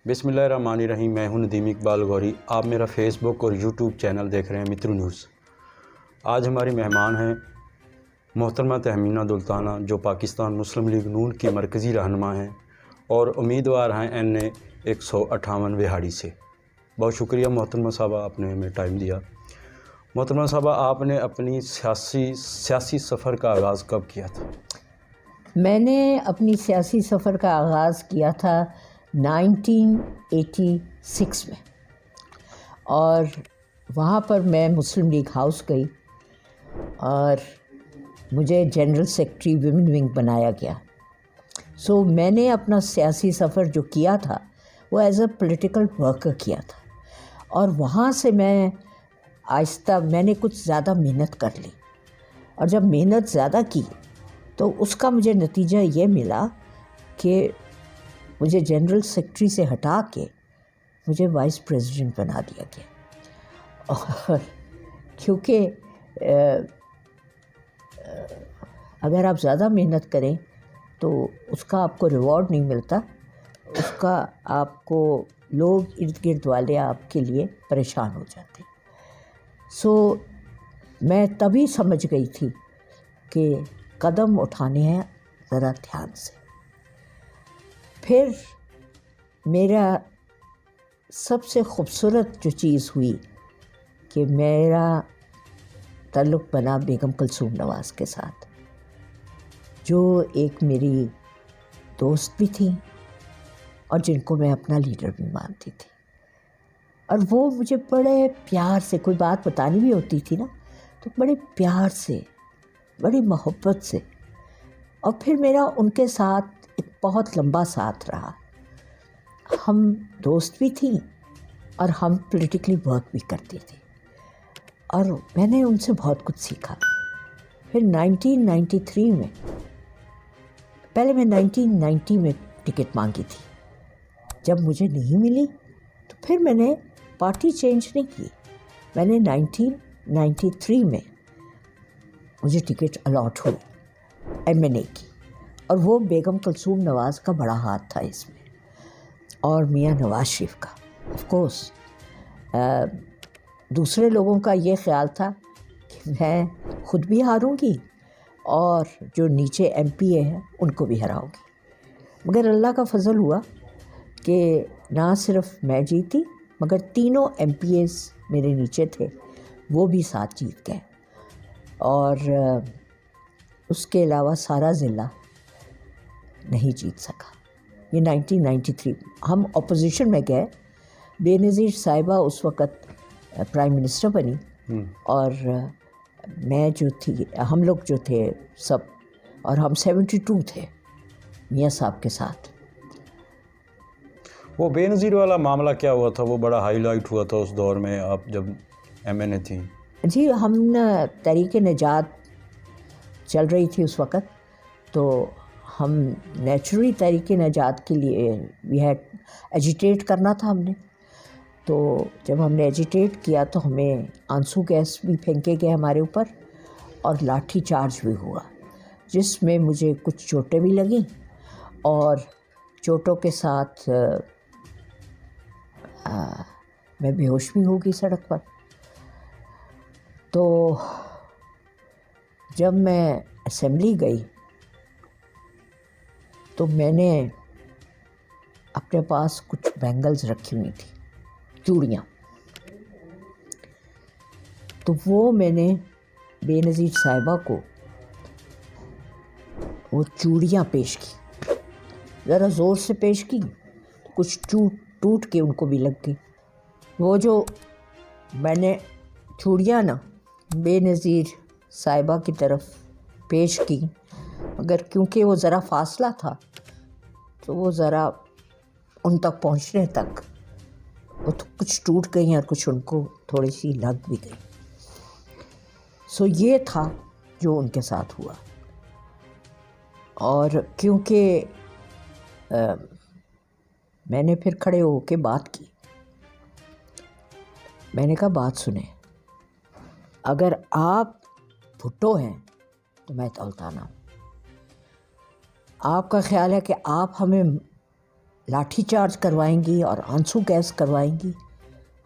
بسم اللہ الرحمن الرحیم۔ میں ہوں ندیم اقبال گوری۔ آپ میرا فیس بک اور یوٹیوب چینل دیکھ رہے ہیں مترو نیوز۔ آج ہماری مہمان ہیں محترمہ تہمینہ دلتانہ، جو پاکستان مسلم لیگ نون کی مرکزی رہنما ہیں اور امیدوار ہیں NA 158 وہاڑی سے۔ بہت شکریہ محترمہ صاحبہ، آپ نے ہمیں ٹائم دیا۔ محترمہ صاحبہ، آپ نے اپنی سیاسی سفر کا آغاز کب کیا تھا؟ میں نے اپنی سیاسی سفر کا آغاز کیا تھا 1986 میں، اور وہاں پر میں مسلم لیگ ہاؤس گئی اور مجھے جنرل سیکرٹری ویمن ونگ بنایا گیا۔ سو میں نے اپنا سیاسی سفر جو کیا تھا وہ ایز اے پولیٹیکل ورکر کیا تھا، اور وہاں سے میں نے کچھ زیادہ محنت کر لی، اور جب محنت زیادہ کی تو اس کا مجھے نتیجہ یہ ملا کہ مجھے جنرل سیکرٹری سے ہٹا کے مجھے وائس پریزیڈنٹ بنا دیا گیا۔ اور کیونکہ اگر آپ زیادہ محنت کریں تو اس کا آپ کو ریوارڈ نہیں ملتا، اس کا آپ کو لوگ ارد گرد والے آپ کے لیے پریشان ہو جاتے۔ سو میں تبھی سمجھ گئی تھی کہ قدم اٹھانے ہیں ذرا دھیان سے۔ پھر میرا سب سے خوبصورت جو چیز ہوئی کہ میرا تعلق بنا بیگم کلثوم نواز کے ساتھ، جو ایک میری دوست بھی تھیں اور جن کو میں اپنا لیڈر بھی مانتی تھی، اور وہ مجھے بڑے پیار سے، کوئی بات بتانی بھی ہوتی تھی نا تو بڑے پیار سے، بڑی محبت سے، اور پھر میرا ان کے ساتھ ایک بہت لمبا ساتھ رہا۔ ہم دوست بھی تھیں اور ہم پولیٹیکلی ورک بھی کرتے تھے، اور میں نے ان سے بہت کچھ سیکھا۔ پھر 1993 میں، پہلے میں 1990 میں ٹکٹ مانگی تھی، جب مجھے نہیں ملی تو پھر میں نے پارٹی چینج نہیں کی، میں نے 1993 میں مجھے ٹکٹ الاٹ ہوئی MNA کی، اور وہ بیگم کلثوم نواز کا بڑا ہاتھ تھا اس میں، اور میاں نواز شریف کا آف کورس۔ دوسرے لوگوں کا یہ خیال تھا کہ میں خود بھی ہاروں گی اور جو نیچے MPA ہیں ان کو بھی ہراؤں گی، مگر اللہ کا فضل ہوا کہ نہ صرف میں جیتی مگر تینوں MPAs میرے نیچے تھے وہ بھی ساتھ جیت گئے، اور اس کے علاوہ سارا ضلع نہیں جیت سکا۔ یہ 1993 ہم اپوزیشن میں گئے، بے نظیر صاحبہ اس وقت پرائم منسٹر بنی، اور میں جو تھی، ہم لوگ جو تھے سب، اور ہم 72 تھے میاں صاحب کے ساتھ۔ وہ بے نظیر والا معاملہ کیا ہوا تھا؟ وہ بڑا ہائی لائٹ ہوا تھا اس دور میں، آپ جب MNA تھیں۔ جی، ہم تحریک نجات چل رہی تھی اس وقت، تو ہم نیچرلی تحریک نجات کے لیے ایجیٹیٹ کرنا تھا ہم نے، تو جب ہم نے ایجیٹیٹ کیا تو ہمیں آنسو گیس بھی پھینکے گئے ہمارے اوپر، اور لاٹھی چارج بھی ہوا، جس میں مجھے کچھ چوٹیں بھی لگیں، اور چوٹوں کے ساتھ میں بے ہوش بھی ہو گئی سڑک پر۔ تو جب میں اسمبلی گئی تو میں نے اپنے پاس کچھ بینگلز رکھی ہوئی تھی، چوڑیاں، تو وہ میں نے بے نظیر صاحبہ کو وہ چوڑیاں پیش کی، ذرا زور سے پیش کی، کچھ ٹوٹ کے ان کو بھی لگ گئی۔ وہ جو میں نے چوڑیاں نا بے نظیر صاحبہ کی طرف پیش کی، مگر کیونکہ وہ ذرا فاصلہ تھا تو وہ ذرا ان تک پہنچنے تک وہ کچھ ٹوٹ گئی اور کچھ ان کو تھوڑی سی لگ بھی گئی۔ سو یہ تھا جو ان کے ساتھ ہوا، اور کیونکہ میں نے پھر کھڑے ہو کے بات کی، میں نے کہا بات سنیں، اگر آپ بھٹو ہیں تو میں دولتانہ ہوں، آپ کا خیال ہے کہ آپ ہمیں لاٹھی چارج کروائیں گی اور آنسو گیس کروائیں گی.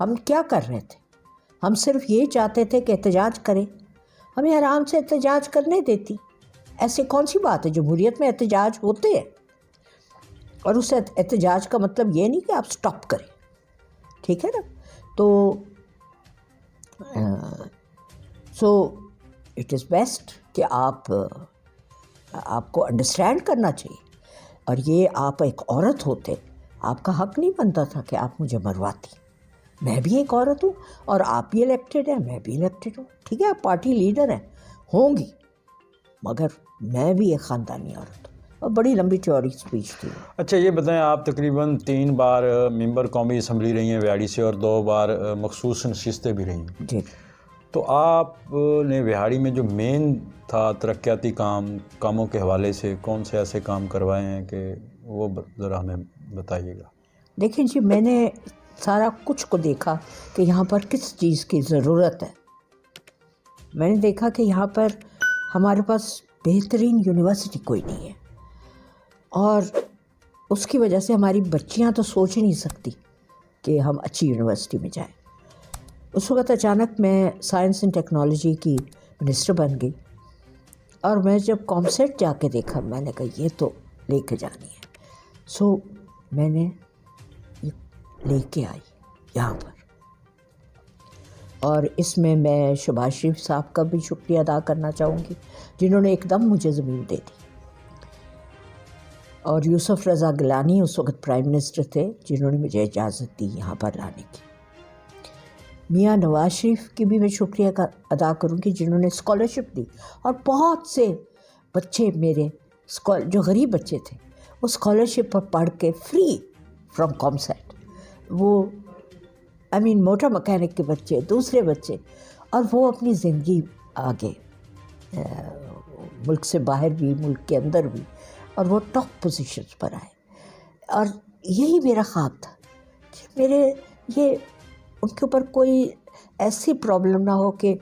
ہم کیا کر رہے تھے؟ ہم صرف یہ چاہتے تھے کہ احتجاج کریں. ہمیں آرام سے احتجاج کرنے دیتی. ایسی کون سی بات ہے؟ جمہوریت میں احتجاج ہوتے ہیں، اور اس احتجاج کا مطلب یہ نہیں کہ آپ سٹاپ کریں. ٹھیک ہے نا؟ تو سو اٹ از بیسٹ کہ آپ کو انڈرسٹینڈ کرنا چاہیے. اور یہ آپ ایک عورت ہوتے، آپ کا حق نہیں بنتا تھا کہ آپ مجھے مرواتی. میں بھی ایک عورت ہوں، اور آپ بھی الیکٹڈ ہیں، میں بھی الیکٹڈ ہوں. ٹھیک ہے، آپ پارٹی لیڈر ہیں، ہوں گی، مگر میں بھی ایک خاندانی عورت ہوں. اور بڑی لمبی چوڑی اسپیچ تھی. اچھا یہ بتائیں، آپ تقریباً 3 بار ممبر قومی اسمبلی رہی ہیں وہاڑی سے، اور 2 بار مخصوص نشستیں بھی رہی ہیں. جی. تو آپ نے وہاڑی میں جو مین تھا ترقیاتی کاموں کے حوالے سے کون سے ایسے کام کروائے ہیں کہ وہ ذرا ہمیں بتائیے گا. دیکھیں جی، میں نے سارا کچھ کو دیکھا کہ یہاں پر کس چیز کی ضرورت ہے. میں نے دیکھا کہ یہاں پر ہمارے پاس بہترین یونیورسٹی کوئی نہیں ہے، اور اس کی وجہ سے ہماری بچیاں تو سوچ ہی نہیں سکتی کہ ہم اچھی یونیورسٹی میں جائیں. اس وقت اچانک میں سائنس اینڈ ٹیکنالوجی کی منسٹر بن گئی، اور میں جب کامسیٹ جا کے دیکھا، میں نے کہا یہ تو لے کے جانی ہے. سو میں نے لے کے آئی یہاں پر. اور اس میں شہباز شریف صاحب کا بھی شکریہ ادا کرنا چاہوں گی، جنہوں نے ایک دم مجھے زمین دے دی. اور یوسف رضا گیلانی اس وقت پرائم منسٹر تھے، جنہوں نے مجھے اجازت دی یہاں پر لانے کی. میاں نواز شریف کی بھی میں شکریہ ادا کروں گی، جنہوں نے اسکالرشپ دی. اور بہت سے بچے میرے جو غریب بچے تھے، وہ اسکالرشپ پر پڑھ کے فری فرام کامسیٹ، وہ موٹر مکینک کے بچے، دوسرے بچے، اور وہ اپنی زندگی آگے ملک سے باہر بھی، ملک کے اندر بھی، اور وہ ٹاپ پوزیشنز پر آئے. اور یہی میرا خواب تھا کہ یہ ان کے اوپر کوئی ایسی پرابلم نہ ہو کہ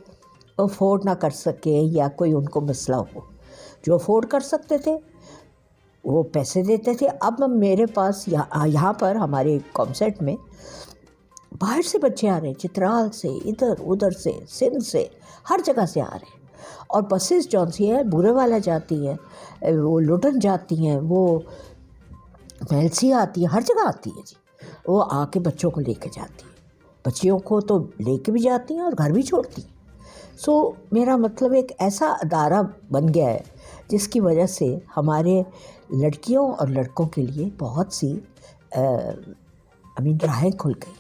افورڈ نہ کر سکے، یا کوئی ان کو مسئلہ ہو. جو افورڈ کر سکتے تھے وہ پیسے دیتے تھے. اب میرے پاس یہاں پر ہمارے کامسیٹ میں باہر سے بچے آ رہے ہیں، چترال سے، ادھر ادھر سے، سندھ سے، ہر جگہ سے آ رہے ہیں. اور بسیز جون سی ہیں، بورے والا جاتی ہیں، وہ لوٹن جاتی ہیں، وہ میلسی آتی ہے، ہر جگہ آتی ہے جی. وہ آ کے بچوں کو لے کے جاتی ہیں، بچیوں کو تو لے کے بھی جاتی ہیں اور گھر بھی چھوڑتی ہیں. سو میرا مطلب ایک ایسا ادارہ بن گیا ہے جس کی وجہ سے ہمارے لڑکیوں اور لڑکوں کے لیے بہت سی راہیں کھل گئی.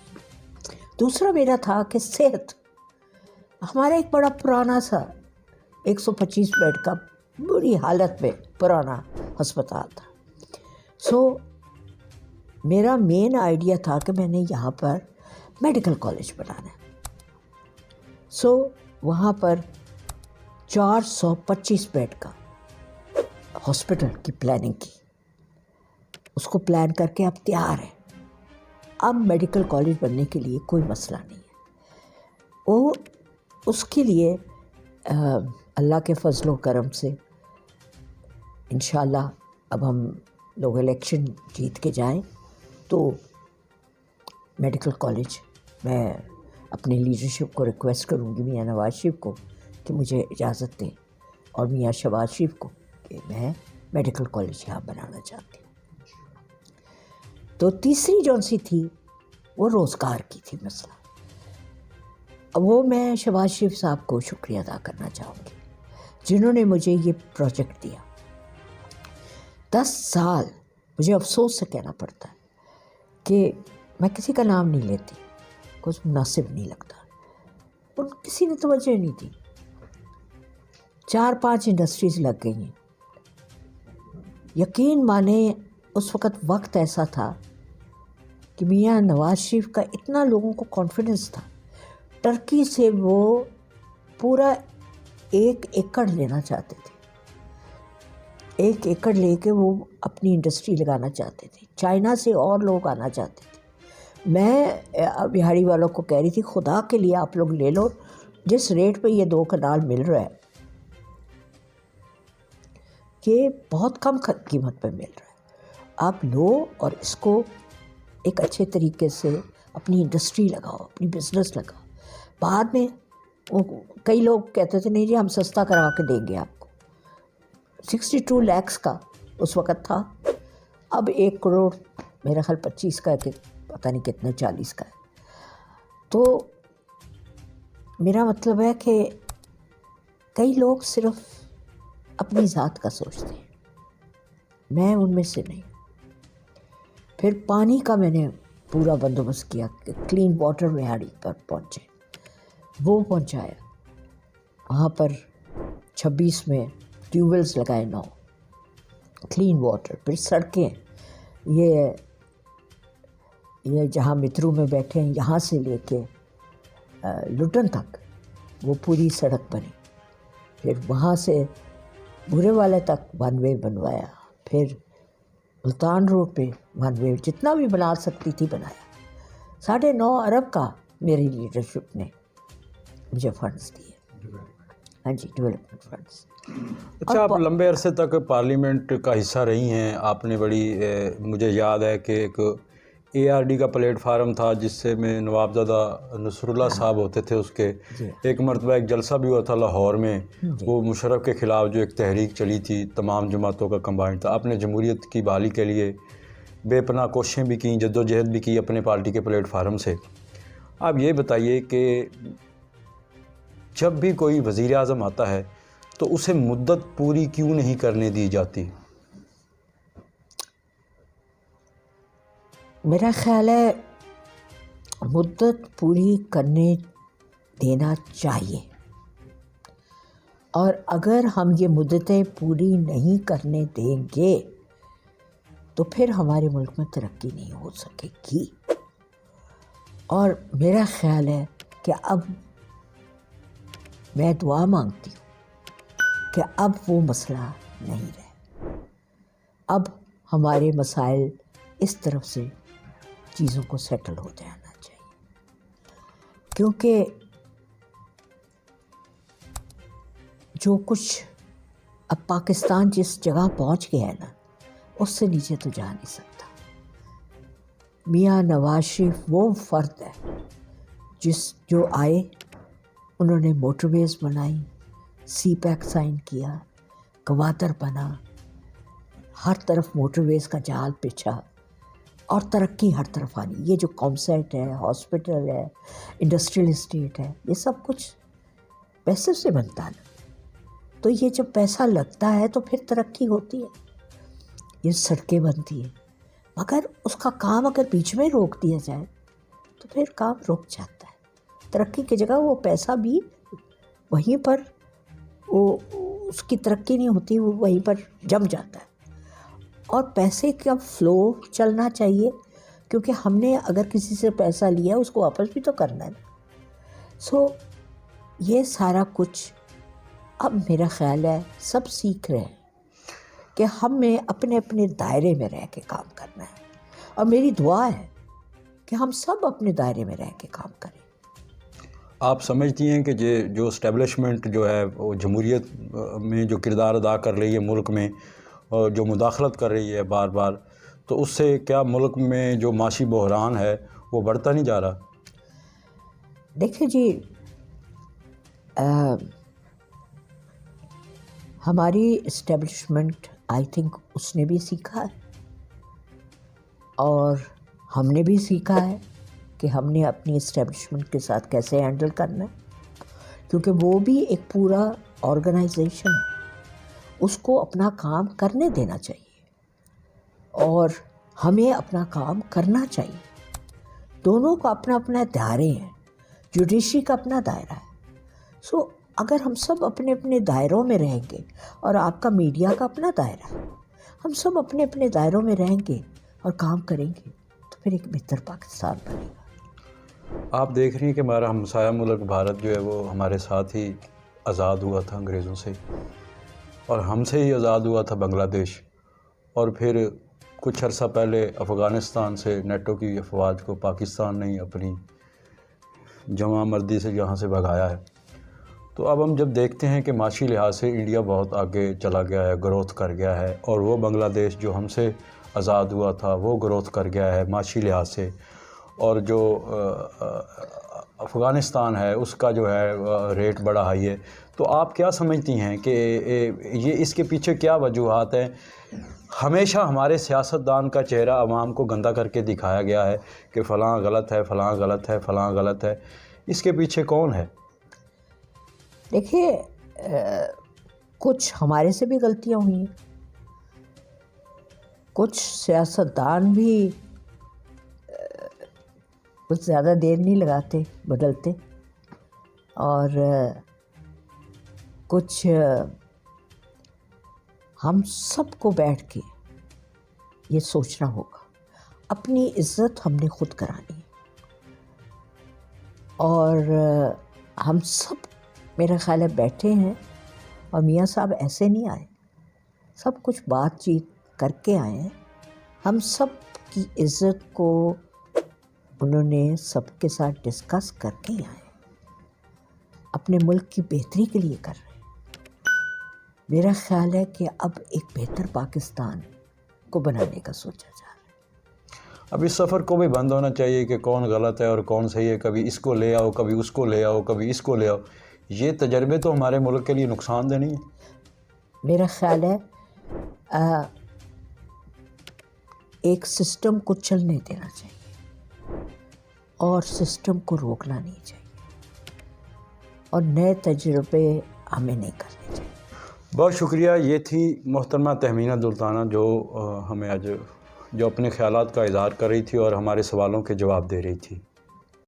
دوسرا میرا تھا کہ صحت. ہمارا ایک بڑا پرانا سا 125 بیڈ کا بری حالت میں پرانا ہسپتال تھا. سو میرا مین آئیڈیا تھا کہ میں نے یہاں پر میڈیکل کالج بنانا ہے. سو وہاں پر 425 بیڈ کا ہاسپٹل کی پلاننگ کی. اس کو پلان کر کے اب تیار ہے. اب میڈیکل کالج بننے کے لیے کوئی مسئلہ نہیں ہے. وہ اس کے لیے اللہ کے فضل و کرم سے انشاءاللہ اب ہم لوگ الیکشن جیت کے جائیں تو میڈیکل کالج میں اپنے لیڈرشپ کو ریکویسٹ کروں گی، میاں نواز شریف کو، کہ مجھے اجازت دیں، اور میاں شہباز شریف کو کہ میں میڈیکل کالج یہاں بنانا چاہتی ہوں. تو تیسری جون سی تھی وہ روزگار کی تھی مسئلہ. وہ میں شہباز شریف صاحب کو شکریہ ادا کرنا چاہوں گی، جنہوں نے مجھے یہ پروجیکٹ دیا. 10 سال مجھے افسوس سے کہنا پڑتا ہے کہ میں کسی کا نام نہیں لیتی، کچھ مناسب نہیں لگتا. ان کسی نے توجہ نہیں دی. 4-5 انڈسٹریز لگ گئی ہیں. یقین مانیں اس وقت ایسا تھا کہ میاں نواز شریف کا اتنا لوگوں کو کانفیڈنس تھا. ٹرکی سے وہ پورا 1 ایکڑ لینا چاہتے تھے. 1 ایکڑ لے کے وہ اپنی انڈسٹری لگانا چاہتے تھے. چائنا سے اور لوگ آنا چاہتے تھے. میں بہاڑی والوں کو کہہ رہی تھی خدا کے لیے آپ لوگ لے لو، جس ریٹ پہ یہ 2 کنال مل رہا ہے یہ بہت کم قیمت پہ مل رہا ہے. آپ لو اور اس کو ایک اچھے طریقے سے اپنی انڈسٹری لگاؤ، اپنی بزنس لگاؤ. بعد میں کئی لوگ کہتے تھے نہیں جی ہم سستا کرا کے دیں گے آپ کو. 62 lakhs کا اس وقت تھا، اب 1 کروڑ میرا خیال 25 کا ہے کہ پتہ نہیں کتنے 40 کا ہے. تو میرا مطلب ہے کہ کئی لوگ صرف اپنی ذات کا سوچتے ہیں، میں ان میں سے نہیں. پھر پانی کا میں نے پورا بندوبست کیا کہ کلین واٹر میاڑی پر پہنچے، وہ پہنچایا. وہاں پر 26 میں ٹیوب ویلز لگائے 9 کلین واٹر. پھر سڑکیں یہ جہاں مترو میں بیٹھے ہیں یہاں سے لے کے لٹن تک وہ پوری سڑک بنی. پھر وہاں سے بھورے والے تک 1 وے بنوایا. پھر ملتان روڈ پہ 1 وے جتنا بھی بنا سکتی تھی بنایا. 9.5 ارب کا میری لیڈرشپ نے مجھے فنڈز دیے. ہاں جی، ڈیولپمنٹ فنڈز. اچھا، آپ لمبے عرصے تک پارلیمنٹ کا حصہ رہی ہیں. آپ نے بڑی مجھے یاد ہے کہ ایک ARD کا پلیٹ فارم تھا جس سے میں نوابزادہ نصر اللہ صاحب ہوتے تھے. اس کے ایک مرتبہ ایک جلسہ بھی ہوا تھا لاہور میں، وہ مشرف کے خلاف جو ایک تحریک چلی تھی تمام جماعتوں کا کمبائنڈ تھا. آپ نے جمہوریت کی بحالی کے لیے بے پناہ کوششیں بھی کیں، جد و جہد بھی کی اپنے پارٹی کے پلیٹ فارم سے. آپ یہ بتائیے کہ جب بھی کوئی وزیر اعظم آتا ہے تو اسے مدت پوری کیوں نہیں کرنے دی جاتی؟ میرا خیال ہے مدت پوری کرنے دینا چاہیے، اور اگر ہم یہ مدتیں پوری نہیں کرنے دیں گے تو پھر ہمارے ملک میں ترقی نہیں ہو سکے گی. اور میرا خیال ہے کہ اب میں دعا مانگتی ہوں کہ اب وہ مسئلہ نہیں رہے. اب ہمارے مسائل اس طرف سے چیزوں کو سیٹل ہو جانا چاہیے، کیونکہ جو کچھ اب پاکستان جس جگہ پہنچ گیا ہے نا، اس سے نیچے تو جا نہیں سکتا. میاں نواز شریف وہ فرد ہے جو آئے، انہوں نے موٹر ویز بنائی، سی پیک سائن کیا، گوادر بنا، ہر طرف موٹر ویز کا جال بچھا، اور ترقی ہر طرف آنی. یہ جو کامسیٹ ہے، ہاسپٹل ہے، انڈسٹریل اسٹیٹ ہے، یہ سب کچھ پیسے سے بنتا ہے. تو یہ جب پیسہ لگتا ہے تو پھر ترقی ہوتی ہے، یہ سڑکیں بنتی ہیں. مگر اس کا کام اگر بیچ میں روک دیا جائے تو پھر کام رک جاتا ہے. ترقی کی جگہ وہ پیسہ بھی وہیں پر وہ اس کی ترقی نہیں ہوتی، وہ وہیں پر جم جاتا ہے. اور پیسے کا فلو چلنا چاہیے، کیونکہ ہم نے اگر کسی سے پیسہ لیا اس کو واپس بھی تو کرنا ہے. سو یہ سارا کچھ اب میرا خیال ہے سب سیکھ رہے ہیں کہ ہمیں اپنے اپنے دائرے میں رہ کے کام کرنا ہے. اور میری دعا ہے کہ ہم سب اپنے دائرے میں رہ کے کام کریں. آپ سمجھتی ہیں کہ جو اسٹیبلشمنٹ جو ہے وہ جمہوریت میں جو کردار ادا کر رہی ہے ملک میں، اور جو مداخلت کر رہی ہے بار بار، تو اس سے کیا ملک میں جو معاشی بحران ہے وہ بڑھتا نہیں جا رہا؟ دیکھیں جی، ہماری اسٹیبلشمنٹ آئی تھنک اس نے بھی سیکھا ہے اور ہم نے بھی سیکھا ہے کہ ہم نے اپنی اسٹیبلشمنٹ کے ساتھ کیسے ہینڈل کرنا ہے، کیونکہ وہ بھی ایک پورا آرگنائزیشن ہے. اس کو اپنا کام کرنے دینا چاہیے اور ہمیں اپنا کام کرنا چاہیے. دونوں کا اپنا اپنا دائرے ہیں، جوڈیشری کا اپنا دائرہ ہے. سو اگر ہم سب اپنے اپنے دائروں میں رہیں گے، اور آپ کا میڈیا کا اپنا دائرہ ہے، ہم سب اپنے اپنے دائروں میں رہیں گے اور کام کریں گے تو پھر ایک بہتر پاکستان بنے گا. آپ دیکھ رہی ہیں کہ ہمارا ہمسایہ ملک بھارت جو ہے وہ ہمارے ساتھ ہی آزاد ہوا تھا انگریزوں سے، اور ہم سے ہی آزاد ہوا تھا بنگلہ دیش، اور پھر کچھ عرصہ پہلے افغانستان سے نیٹو کی افواج کو پاکستان نے اپنی جمع مردی سے یہاں سے بھگایا ہے. تو اب ہم جب دیکھتے ہیں کہ معاشی لحاظ سے انڈیا بہت آگے چلا گیا ہے، گروتھ کر گیا ہے، اور وہ بنگلہ دیش جو ہم سے آزاد ہوا تھا وہ گروتھ کر گیا ہے معاشی لحاظ سے، اور جو افغانستان ہے اس کا جو ہے ریٹ بڑا ہائی ہے، تو آپ کیا سمجھتی ہیں کہ یہ اس کے پیچھے کیا وجوہات ہیں؟ ہمیشہ ہمارے سیاستدان کا چہرہ عوام کو گندا کر کے دکھایا گیا ہے کہ فلاں غلط ہے، فلاں غلط ہے، فلاں غلط ہے، اس کے پیچھے کون ہے؟ دیکھیے کچھ ہمارے سے بھی غلطیاں ہوئی ہیں، کچھ سیاستدان بھی کچھ زیادہ دیر نہیں لگاتے بدلتے، اور کچھ ہم سب کو بیٹھ کے یہ سوچنا ہوگا، اپنی عزت ہم نے خود کرانی ہے، اور ہم سب میرا خیال ہے بیٹھے ہیں، اور میاں صاحب ایسے نہیں آئے، سب کچھ بات چیت کر کے آئے ہیں، ہم سب کی عزت کو انہوں نے سب کے ساتھ ڈسکس کر کے آئے ہیں، اپنے ملک کی بہتری کے لیے کر رہے ہیں۔ میرا خیال ہے کہ اب ایک بہتر پاکستان کو بنانے کا سوچا جا رہا ہے۔ اب اس سفر کو بھی بند ہونا چاہیے کہ کون غلط ہے اور کون صحیح ہے، کبھی اس کو لے آؤ، کبھی اس کو لے آؤ، کبھی اس کو لے آؤ، یہ تجربے تو ہمارے ملک کے لیے نقصان دہ نہیں ہے۔ میرا خیال ہے ایک سسٹم کو چلنے دینا چاہیے اور سسٹم کو روکنا نہیں چاہیے، اور نئے تجربے ہمیں نہیں کرنے چاہیے۔ بہت شکریہ، یہ تھی محترمہ تہمینہ دلتانہ جو ہمیں آج جو اپنے خیالات کا اظہار کر رہی تھی اور ہمارے سوالوں کے جواب دے رہی تھی۔